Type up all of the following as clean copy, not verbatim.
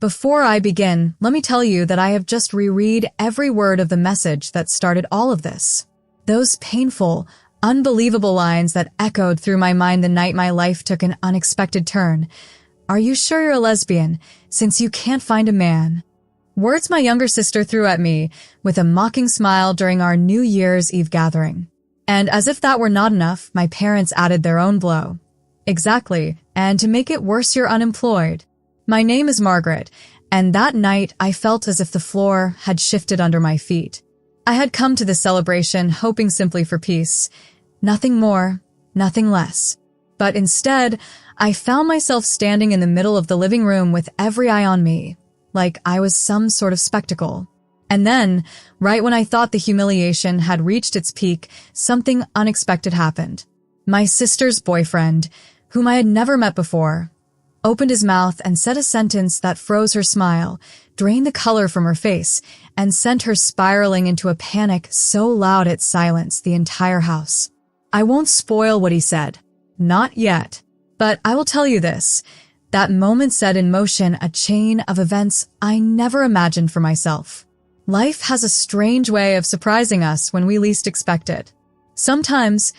Before I begin, let me tell you that I have just reread every word of the message that started all of this. Those painful, unbelievable lines that echoed through my mind the night my life took an unexpected turn. Are you sure you're a lesbian, since you can't find a man? Words my younger sister threw at me with a mocking smile during our New Year's Eve gathering. And as if that were not enough, my parents added their own blow. Exactly, and to make it worse, you're unemployed. My name is Margaret, and that night I felt as if the floor had shifted under my feet. I had come to this celebration hoping simply for peace. Nothing more, nothing less. But instead, I found myself standing in the middle of the living room with every eye on me, like I was some sort of spectacle. And then, right when I thought the humiliation had reached its peak, something unexpected happened. My sister's boyfriend, whom I had never met before, opened his mouth and said a sentence that froze her smile, drained the color from her face, and sent her spiraling into a panic so loud it silenced the entire house. I won't spoil what he said. Not yet. But I will tell you this. That moment set in motion a chain of events I never imagined for myself. Life has a strange way of surprising us when we least expect it. Sometimes,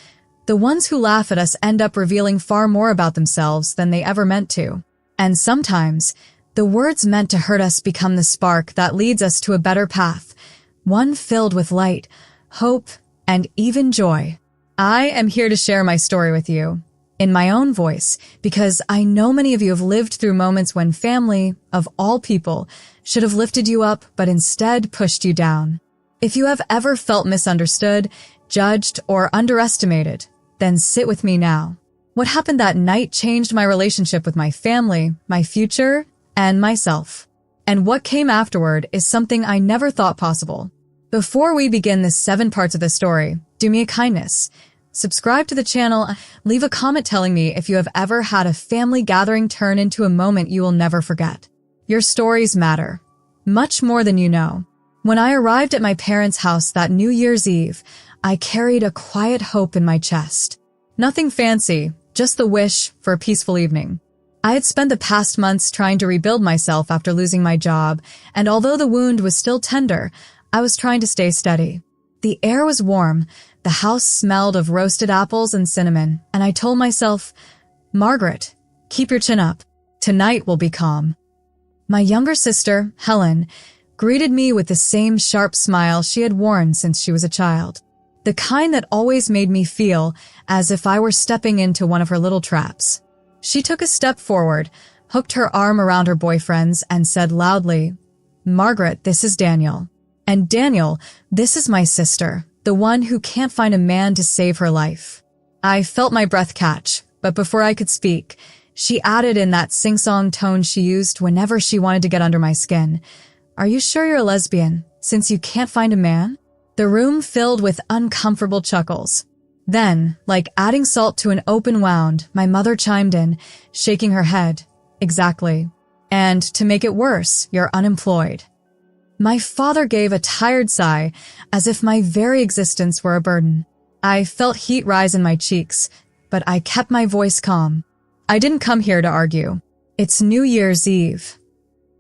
the ones who laugh at us end up revealing far more about themselves than they ever meant to. And sometimes, the words meant to hurt us become the spark that leads us to a better path, one filled with light, hope, and even joy. I am here to share my story with you, in my own voice, because I know many of you have lived through moments when family, of all people, should have lifted you up but instead pushed you down. If you have ever felt misunderstood, judged, or underestimated, then sit with me now. What happened that night changed my relationship with my family, my future, and myself. And what came afterward is something I never thought possible. Before we begin the 7 parts of the story, do me a kindness. Subscribe to the channel, leave a comment telling me if you have ever had a family gathering turn into a moment you will never forget. Your stories matter, much more than you know. When I arrived at my parents' house that New Year's Eve, I carried a quiet hope in my chest. Nothing fancy, just the wish for a peaceful evening. I had spent the past months trying to rebuild myself after losing my job, and although the wound was still tender, I was trying to stay steady. The air was warm, the house smelled of roasted apples and cinnamon, and I told myself, Margaret, keep your chin up. Tonight will be calm. My younger sister, Helen, greeted me with the same sharp smile she had worn since she was a child. The kind that always made me feel as if I were stepping into one of her little traps. She took a step forward, hooked her arm around her boyfriend's, and said loudly, Margaret, this is Daniel. And Daniel, this is my sister, the one who can't find a man to save her life. I felt my breath catch, but before I could speak, she added in that sing-song tone she used whenever she wanted to get under my skin, Are you sure you're a lesbian, since you can't find a man? The room filled with uncomfortable chuckles. Then, like adding salt to an open wound, my mother chimed in, shaking her head. Exactly. And to make it worse, you're unemployed. My father gave a tired sigh, as if my very existence were a burden. I felt heat rise in my cheeks, but I kept my voice calm. I didn't come here to argue. It's New Year's Eve.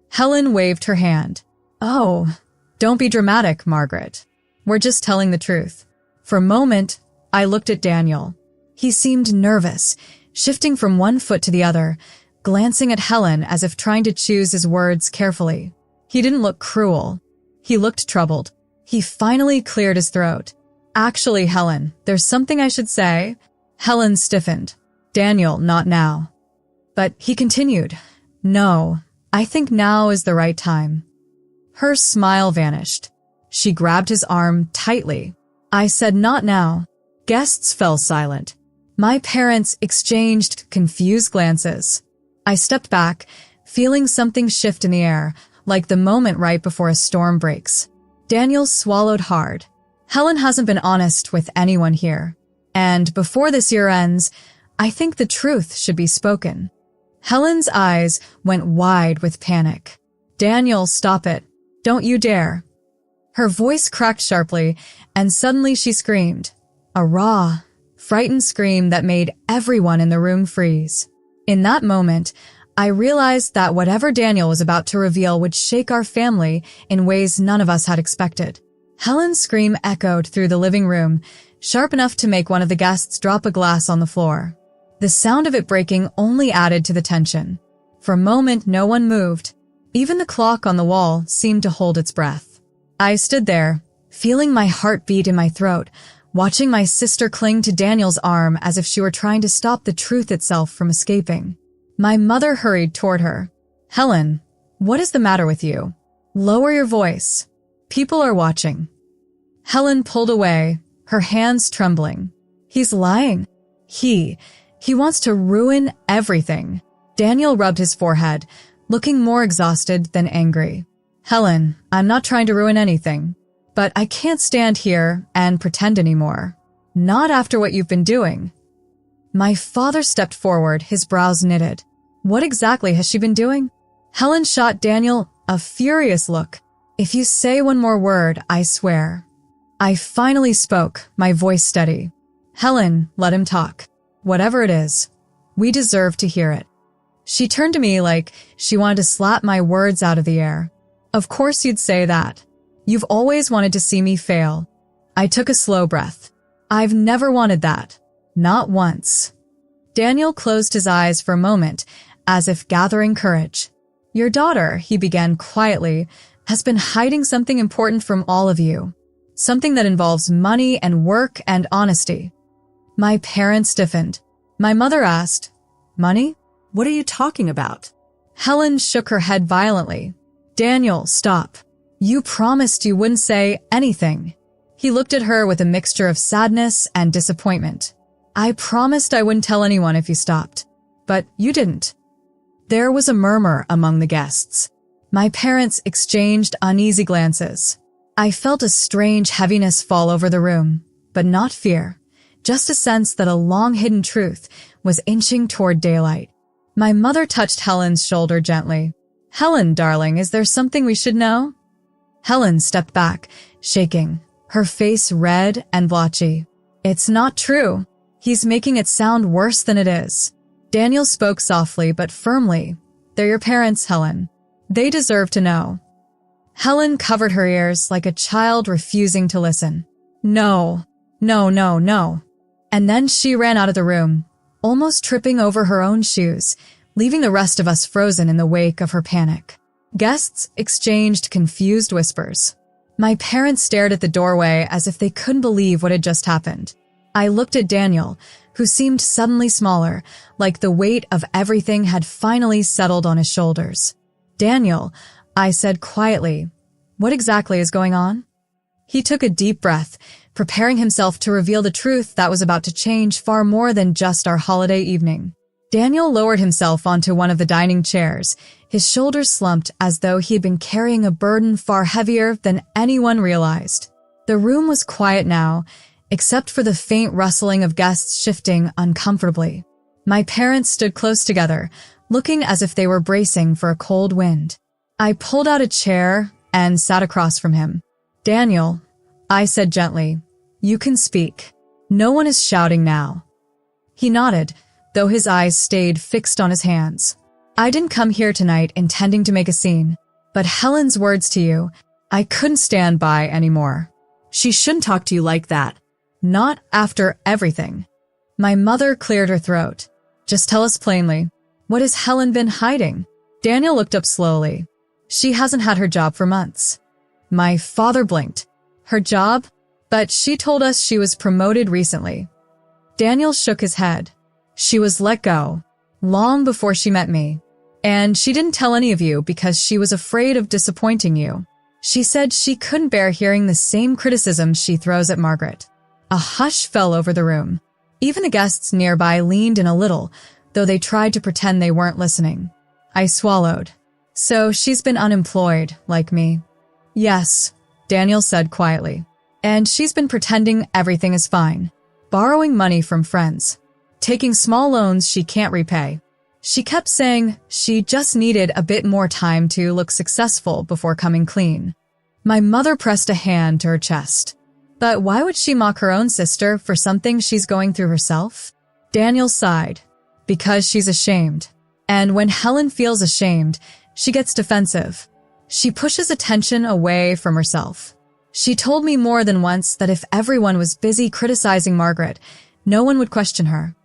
Helen waved her hand. Oh, don't be dramatic, Margaret. We're just telling the truth. For a moment, I looked at Daniel. He seemed nervous, shifting from one foot to the other, glancing at Helen as if trying to choose his words carefully. He didn't look cruel. He looked troubled. He finally cleared his throat. Actually, Helen, there's something I should say. Helen stiffened. Daniel, not now. But he continued. No, I think now is the right time. Her smile vanished. She grabbed his arm tightly. I said not now. Guests fell silent. My parents exchanged confused glances. I stepped back, feeling something shift in the air, like the moment right before a storm breaks. Daniel swallowed hard. Helen hasn't been honest with anyone here. And before this year ends, I think the truth should be spoken. Helen's eyes went wide with panic. Daniel, stop it. Don't you dare. Her voice cracked sharply, and suddenly she screamed. A raw, frightened scream that made everyone in the room freeze. In that moment, I realized that whatever Daniel was about to reveal would shake our family in ways none of us had expected. Helen's scream echoed through the living room, sharp enough to make one of the guests drop a glass on the floor. The sound of it breaking only added to the tension. For a moment, no one moved. Even the clock on the wall seemed to hold its breath. I stood there, feeling my heart beat in my throat, watching my sister cling to Daniel's arm as if she were trying to stop the truth itself from escaping. My mother hurried toward her. "Helen, what is the matter with you? Lower your voice. People are watching." Helen pulled away, her hands trembling. "He's lying. He wants to ruin everything." Daniel rubbed his forehead, looking more exhausted than angry. "Helen, I'm not trying to ruin anything, but I can't stand here and pretend anymore. Not after what you've been doing." My father stepped forward, his brows knitted. "What exactly has she been doing?" Helen shot Daniel a furious look. "If you say one more word, I swear." I finally spoke, my voice steady. "Helen, let him talk. Whatever it is, we deserve to hear it." She turned to me like she wanted to slap my words out of the air. "Of course you'd say that. You've always wanted to see me fail." I took a slow breath. "I've never wanted that. Not once." Daniel closed his eyes for a moment, as if gathering courage. "Your daughter," he began quietly, "has been hiding something important from all of you. Something that involves money and work and honesty." My parents stiffened. My mother asked, "Money? What are you talking about?" Helen shook her head violently. "Daniel, stop. You promised you wouldn't say anything." He looked at her with a mixture of sadness and disappointment. "I promised I wouldn't tell anyone if you stopped. But you didn't." There was a murmur among the guests. My parents exchanged uneasy glances. I felt a strange heaviness fall over the room, but not fear, just a sense that a long-hidden truth was inching toward daylight. My mother touched Helen's shoulder gently. "Helen, darling, is there something we should know?" Helen stepped back, shaking, her face red and blotchy. "It's not true. He's making it sound worse than it is." Daniel spoke softly but firmly. "They're your parents, Helen. They deserve to know." Helen covered her ears like a child refusing to listen. "No, no, no, no." And then she ran out of the room, almost tripping over her own shoes, leaving the rest of us frozen in the wake of her panic. Guests exchanged confused whispers. My parents stared at the doorway as if they couldn't believe what had just happened. I looked at Daniel, who seemed suddenly smaller, like the weight of everything had finally settled on his shoulders. "Daniel," I said quietly, "what exactly is going on?" He took a deep breath, preparing himself to reveal the truth that was about to change far more than just our holiday evening. Daniel lowered himself onto one of the dining chairs, his shoulders slumped as though he had been carrying a burden far heavier than anyone realized. The room was quiet now, except for the faint rustling of guests shifting uncomfortably. My parents stood close together, looking as if they were bracing for a cold wind. I pulled out a chair and sat across from him. "Daniel," I said gently, "you can speak. No one is shouting now." He nodded, though his eyes stayed fixed on his hands. "I didn't come here tonight intending to make a scene, but Helen's words to you, I couldn't stand by anymore. She shouldn't talk to you like that. Not after everything." My mother cleared her throat. "Just tell us plainly, what has Helen been hiding?" Daniel looked up slowly. "She hasn't had her job for months." My father blinked. "Her job? But she told us she was promoted recently." Daniel shook his head. "She was let go, long before she met me. And she didn't tell any of you because she was afraid of disappointing you. She said she couldn't bear hearing the same criticism she throws at Margaret." A hush fell over the room. Even the guests nearby leaned in a little, though they tried to pretend they weren't listening. I swallowed. "So she's been unemployed, like me." "Yes," Daniel said quietly. "And she's been pretending everything is fine, borrowing money from friends, taking small loans she can't repay. She kept saying she just needed a bit more time to look successful before coming clean." My mother pressed a hand to her chest. "But why would she mock her own sister for something she's going through herself?" Daniel sighed. "Because she's ashamed. And when Helen feels ashamed, she gets defensive. She pushes attention away from herself. She told me more than once that if everyone was busy criticizing Margaret, no one would question her.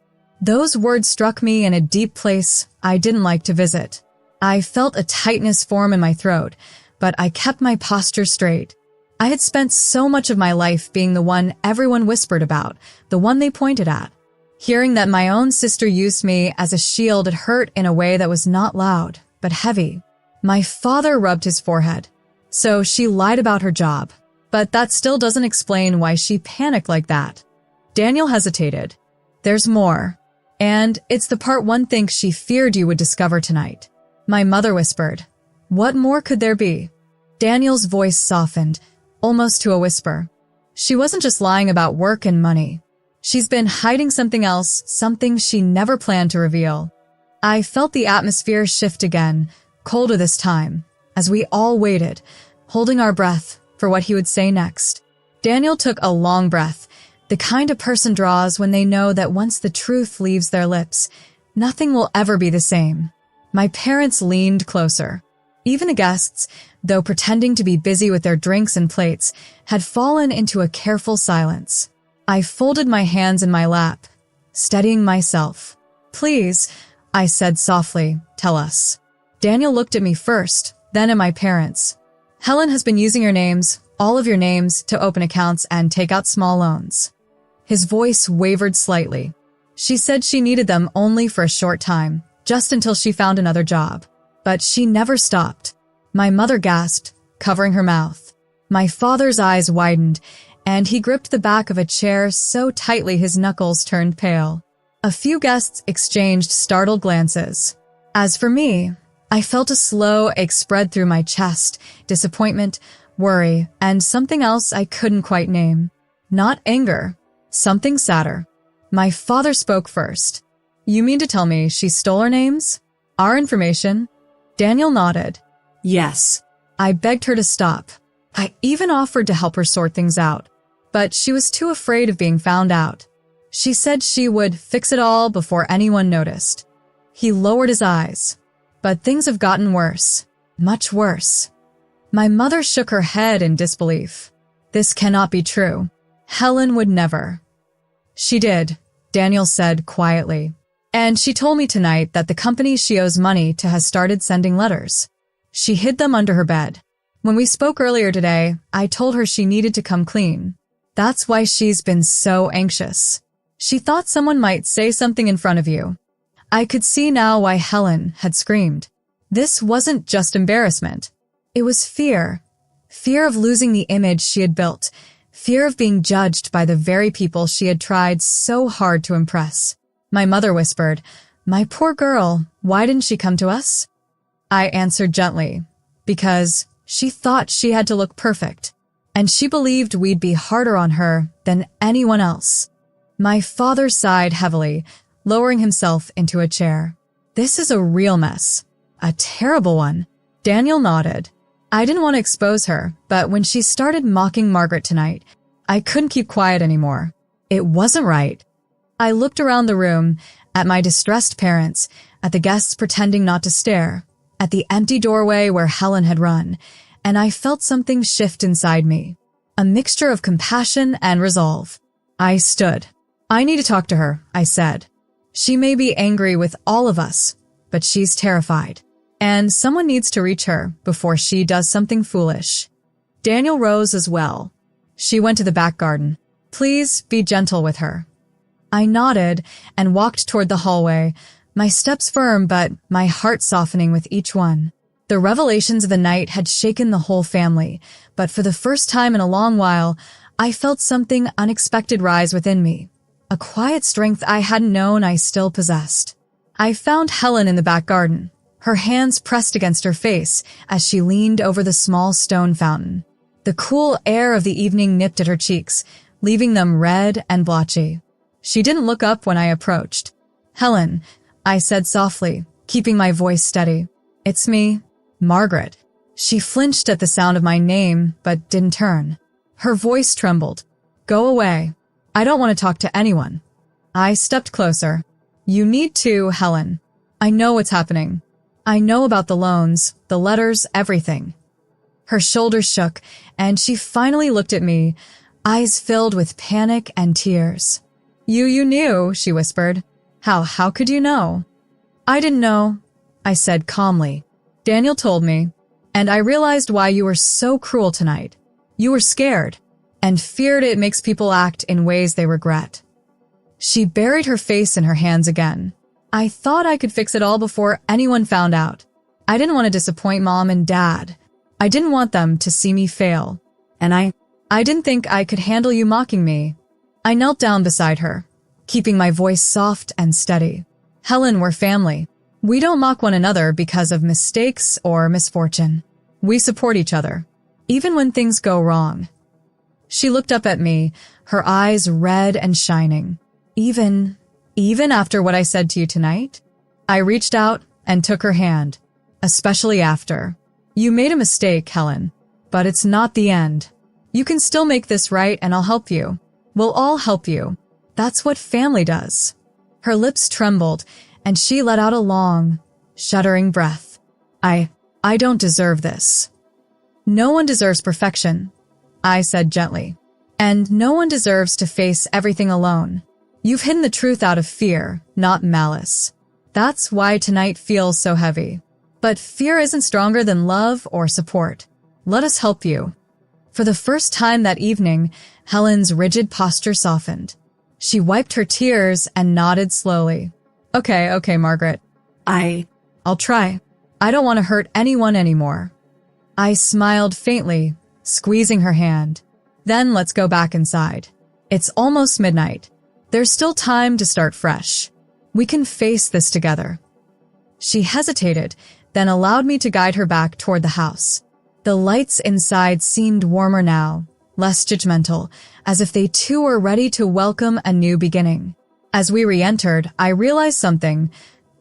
Those words struck me in a deep place I didn't like to visit. I felt a tightness form in my throat, but I kept my posture straight. I had spent so much of my life being the one everyone whispered about, the one they pointed at. Hearing that my own sister used me as a shield had hurt in a way that was not loud, but heavy. My father rubbed his forehead. So she lied about her job. But that still doesn't explain why she panicked like that. Daniel hesitated. There's more. And it's the part one thinks she feared you would discover tonight. My mother whispered. What more could there be? Daniel's voice softened, almost to a whisper. She wasn't just lying about work and money. She's been hiding something else, something she never planned to reveal. I felt the atmosphere shift again, colder this time, as we all waited, holding our breath for what he would say next. Daniel took a long breath, the kind a person draws when they know that once the truth leaves their lips, nothing will ever be the same. My parents leaned closer. Even the guests, though pretending to be busy with their drinks and plates, had fallen into a careful silence. I folded my hands in my lap, steadying myself. Please, I said softly, tell us. Daniel looked at me first, then at my parents. Helen has been using your names, all of your names, to open accounts and take out small loans. His voice wavered slightly. She said she needed them only for a short time, just until she found another job. But she never stopped. My mother gasped, covering her mouth. My father's eyes widened, and he gripped the back of a chair so tightly his knuckles turned pale. A few guests exchanged startled glances. As for me, I felt a slow ache spread through my chest, disappointment, worry, and something else I couldn't quite name. Not anger, something sadder. My father spoke first. You mean to tell me she stole our names? Our information? Daniel nodded. Yes. I begged her to stop. I even offered to help her sort things out. But she was too afraid of being found out. She said she would fix it all before anyone noticed. He lowered his eyes. But things have gotten worse. Much worse. My mother shook her head in disbelief. This cannot be true. Helen would never. She did, Daniel said quietly. And she told me tonight that the company she owes money to has started sending letters. She hid them under her bed. When we spoke earlier today, I told her she needed to come clean. That's why she's been so anxious. She thought someone might say something in front of you. I could see now why Helen had screamed. This wasn't just embarrassment. It was fear. Fear of losing the image she had built. Fear of being judged by the very people she had tried so hard to impress. My mother whispered, My poor girl, why didn't she come to us? I answered gently, because she thought she had to look perfect. And she believed we'd be harder on her than anyone else. My father sighed heavily, lowering himself into a chair. This is a real mess. A terrible one. Daniel nodded. I didn't want to expose her, but when she started mocking Margaret tonight, I couldn't keep quiet anymore. It wasn't right. I looked around the room, at my distressed parents, at the guests pretending not to stare, at the empty doorway where Helen had run, and I felt something shift inside me. A mixture of compassion and resolve. I stood. I need to talk to her, I said. She may be angry with all of us, but she's terrified. And someone needs to reach her before she does something foolish. Daniel rose as well. She went to the back garden. Please be gentle with her. I nodded and walked toward the hallway, my steps firm but my heart softening with each one. The revelations of the night had shaken the whole family, but for the first time in a long while, I felt something unexpected rise within me. A quiet strength I hadn't known I still possessed. I found Helen in the back garden, her hands pressed against her face as she leaned over the small stone fountain. The cool air of the evening nipped at her cheeks, leaving them red and blotchy. She didn't look up when I approached. Helen, I said softly, keeping my voice steady. It's me, Margaret. She flinched at the sound of my name, but didn't turn. Her voice trembled. Go away. I don't want to talk to anyone. I stepped closer. You need to, Helen. I know what's happening. I know about the loans, the letters, everything. Her shoulders shook, and she finally looked at me, eyes filled with panic and tears. You knew, she whispered. How could you know? I didn't know, I said calmly. Daniel told me, and I realized why you were so cruel tonight. You were scared, and feared it makes people act in ways they regret. She buried her face in her hands again. I thought I could fix it all before anyone found out. I didn't want to disappoint Mom and Dad. I didn't want them to see me fail. And I didn't think I could handle you mocking me. I knelt down beside her, keeping my voice soft and steady. Helen, we're family. We don't mock one another because of mistakes or misfortune. We support each other, even when things go wrong. She looked up at me, her eyes red and shining. Even after what I said to you tonight? I reached out and took her hand, especially after. You made a mistake, Helen, but it's not the end. You can still make this right and I'll help you. We'll all help you. That's what family does. Her lips trembled and she let out a long, shuddering breath. I don't deserve this. No one deserves perfection, I said gently. And no one deserves to face everything alone. You've hidden the truth out of fear, not malice. That's why tonight feels so heavy. But fear isn't stronger than love or support. Let us help you. For the first time that evening, Helen's rigid posture softened. She wiped her tears and nodded slowly. Okay, Margaret. I'll try. I don't want to hurt anyone anymore. I smiled faintly, squeezing her hand. Then let's go back inside. It's almost midnight. There's still time to start fresh. We can face this together. She hesitated, then allowed me to guide her back toward the house. The lights inside seemed warmer now, less judgmental, as if they too were ready to welcome a new beginning. As we re-entered, I realized something.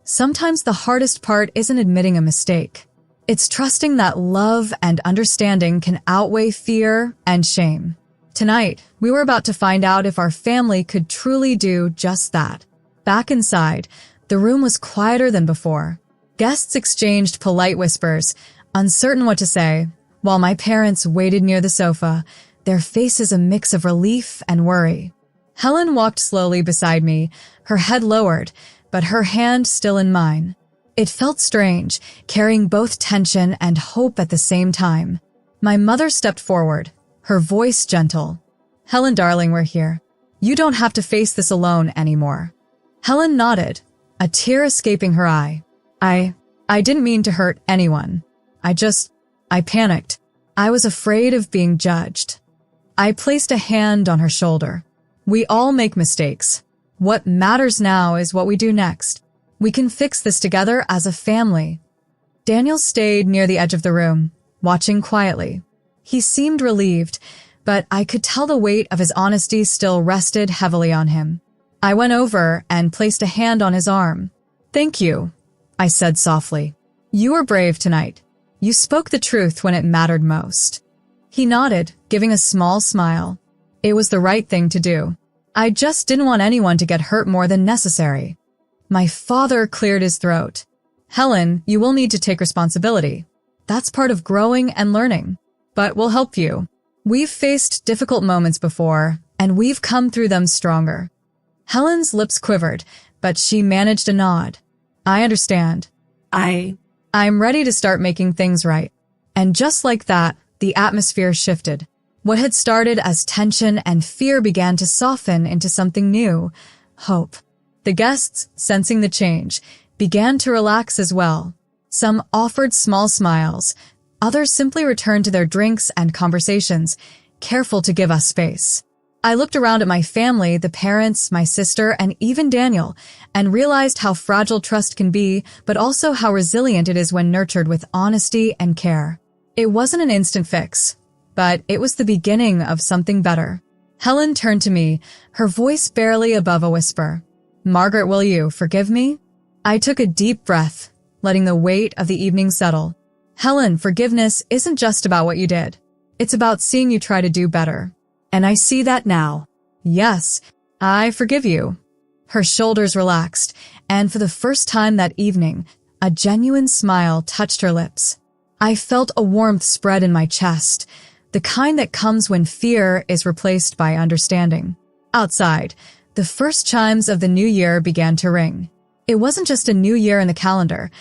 Sometimes the hardest part isn't admitting a mistake. It's trusting that love and understanding can outweigh fear and shame. Tonight, we were about to find out if our family could truly do just that. Back inside, the room was quieter than before. Guests exchanged polite whispers, uncertain what to say, while my parents waited near the sofa, their faces a mix of relief and worry. Helen walked slowly beside me, her head lowered, but her hand still in mine. It felt strange, carrying both tension and hope at the same time. My mother stepped forward, her voice gentle. Helen, darling, we're here. You don't have to face this alone anymore. Helen nodded, a tear escaping her eye. I didn't mean to hurt anyone. I panicked. I was afraid of being judged. I placed a hand on her shoulder. We all make mistakes. What matters now is what we do next. We can fix this together as a family. Daniel stayed near the edge of the room, watching quietly. He seemed relieved, but I could tell the weight of his honesty still rested heavily on him. I went over and placed a hand on his arm. Thank you, I said softly. You were brave tonight. You spoke the truth when it mattered most. He nodded, giving a small smile. It was the right thing to do. I just didn't want anyone to get hurt more than necessary. My father cleared his throat. Helen, you will need to take responsibility. That's part of growing and learning. But we'll help you. We've faced difficult moments before, and we've come through them stronger. Helen's lips quivered, but she managed a nod. I understand. I'm ready to start making things right. And just like that, the atmosphere shifted. What had started as tension and fear began to soften into something new, hope. The guests, sensing the change, began to relax as well. Some offered small smiles. Others simply returned to their drinks and conversations, careful to give us space. I looked around at my family, the parents, my sister, and even Daniel, and realized how fragile trust can be, but also how resilient it is when nurtured with honesty and care. It wasn't an instant fix, but it was the beginning of something better. Helen turned to me, her voice barely above a whisper. Margaret, will you forgive me? I took a deep breath, letting the weight of the evening settle. Helen, forgiveness isn't just about what you did. It's about seeing you try to do better. And I see that now. Yes, I forgive you. Her shoulders relaxed, and for the first time that evening, a genuine smile touched her lips. I felt a warmth spread in my chest, the kind that comes when fear is replaced by understanding. Outside, the first chimes of the new year began to ring. It wasn't just a new year in the calendar.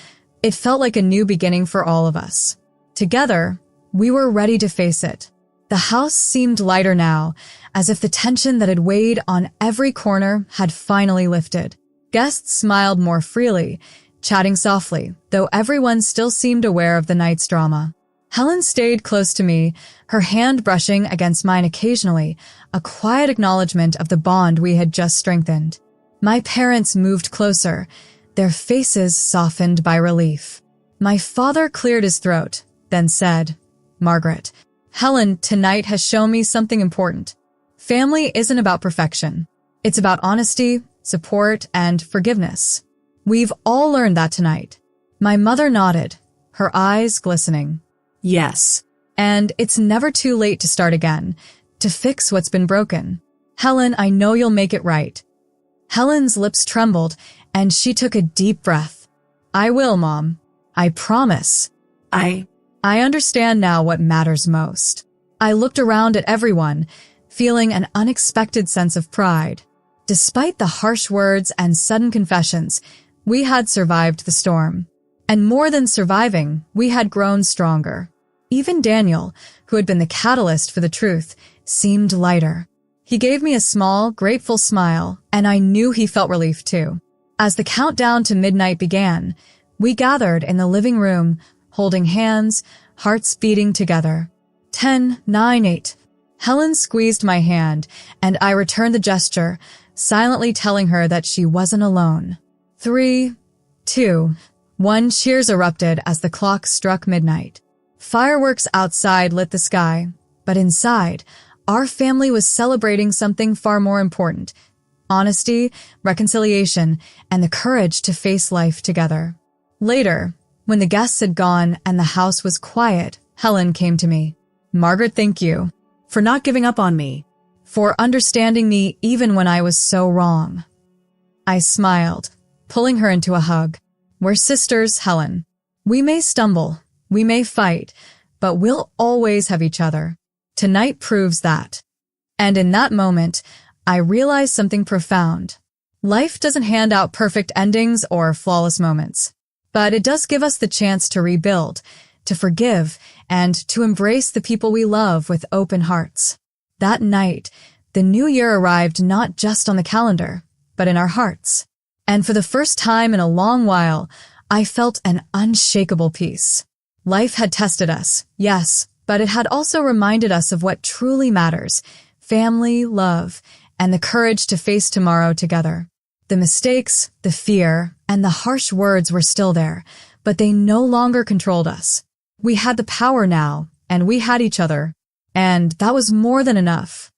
It felt like a new beginning for all of us. Together, we were ready to face it. The house seemed lighter now, as if the tension that had weighed on every corner had finally lifted. Guests smiled more freely, chatting softly, though everyone still seemed aware of the night's drama. Helen stayed close to me, her hand brushing against mine occasionally, a quiet acknowledgement of the bond we had just strengthened. My parents moved closer, their faces softened by relief. My father cleared his throat, then said, "Margaret, Helen tonight has shown me something important. Family isn't about perfection. It's about honesty, support, and forgiveness. We've all learned that tonight." My mother nodded, her eyes glistening. "Yes. And it's never too late to start again, to fix what's been broken. Helen, I know you'll make it right." Helen's lips trembled, and she took a deep breath. "I will, Mom. I promise. I understand now what matters most." I looked around at everyone, feeling an unexpected sense of pride. Despite the harsh words and sudden confessions, we had survived the storm. And more than surviving, we had grown stronger. Even Daniel, who had been the catalyst for the truth, seemed lighter. He gave me a small, grateful smile, and I knew he felt relief too. As the countdown to midnight began, we gathered in the living room, holding hands, hearts beating together. 10, 9, 8. Helen squeezed my hand, and I returned the gesture, silently telling her that she wasn't alone. 3, 2, 1. Cheers erupted as the clock struck midnight. Fireworks outside lit the sky, but inside, our family was celebrating something far more important: honesty, reconciliation, and the courage to face life together. Later, when the guests had gone and the house was quiet, Helen came to me. "Margaret, thank you for not giving up on me, for understanding me even when I was so wrong." I smiled, pulling her into a hug. "We're sisters, Helen. We may stumble, we may fight, but we'll always have each other. Tonight proves that." And in that moment, I realized something profound. Life doesn't hand out perfect endings or flawless moments, but it does give us the chance to rebuild, to forgive, and to embrace the people we love with open hearts. That night, the new year arrived not just on the calendar, but in our hearts. And for the first time in a long while, I felt an unshakable peace. Life had tested us, yes, but it had also reminded us of what truly matters: family, love, and the courage to face tomorrow together. The mistakes, the fear, and the harsh words were still there, but they no longer controlled us. We had the power now, and we had each other, and that was more than enough.